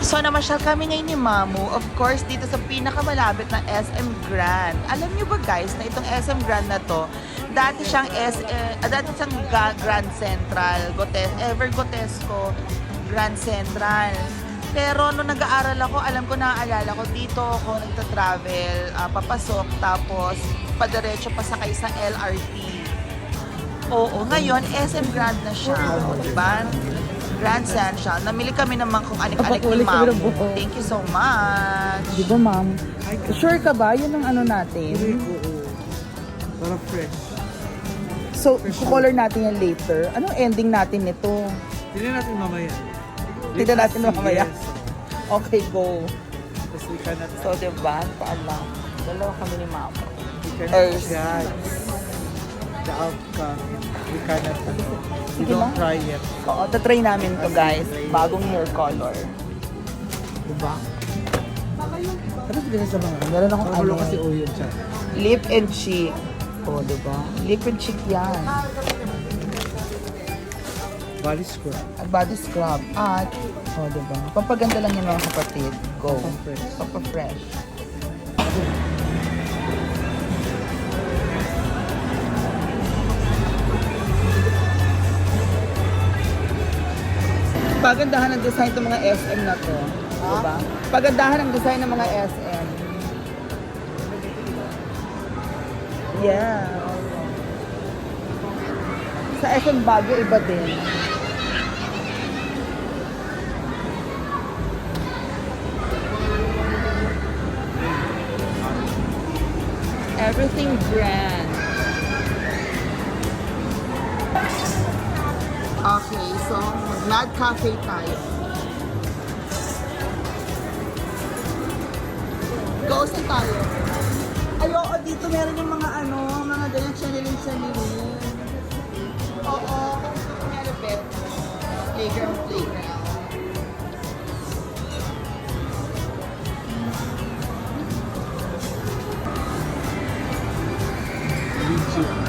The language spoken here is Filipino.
So, namasyal kami ngayon ni Mamu. Of course, dito sa pinakamalapit na SM Grand. Alam niyo ba guys, na itong SM Grand na to, dati siyang Grand Central, Ever Gotesco Grand Central. Pero nung nag-aaral ako, alam ko, naaalala ko, dito ako nagta-travel, papasok, tapos padiretso pa sakay sa LRT. Oo, ngayon, SM Grand na siya. O, diba? Grand Central. Namili kami naman kung anik-anik ni Ma'am. Thank you so much. Di ba, ma'am? Sure ka ba? Yun ang ano natin. Oo. Para fresh. So, color natin yan later. Anong ending natin nito? Tignan natin mamaya. Tignan natin mamaya. Yes. Okay, go. Tapos we cannot, So, diba? Paala. Dalawa kami ni Mama. we cannot Earth. judge the outcome. We cannot, we Sige don't lang. try yet. Oo, tatry namin to guys. Bagong hair color. Diba? Ano tignan sa mga? Meron akong Magulo ano. kasi oil siya. Lip and cheek. O, diba? Lip and cheek yan. Body scrub. At body scrub. At, o, diba? Pampaganda lang yun mga kapatid. Go. Pampa-fresh. Pampa-fresh. Pagandahan ang design ng mga SM na to. Diba? Pagandahan ang design ng mga SM. Yeah. Sa SM Baguio, iba din. Everything brand. Okay, so mag-Mad Cafe tayo. Go, saan tayo? Ayoko, dito meron yung mga ano, mga ganyan channeling. Oo, kung gusto ko meron bet. Playground. Legit.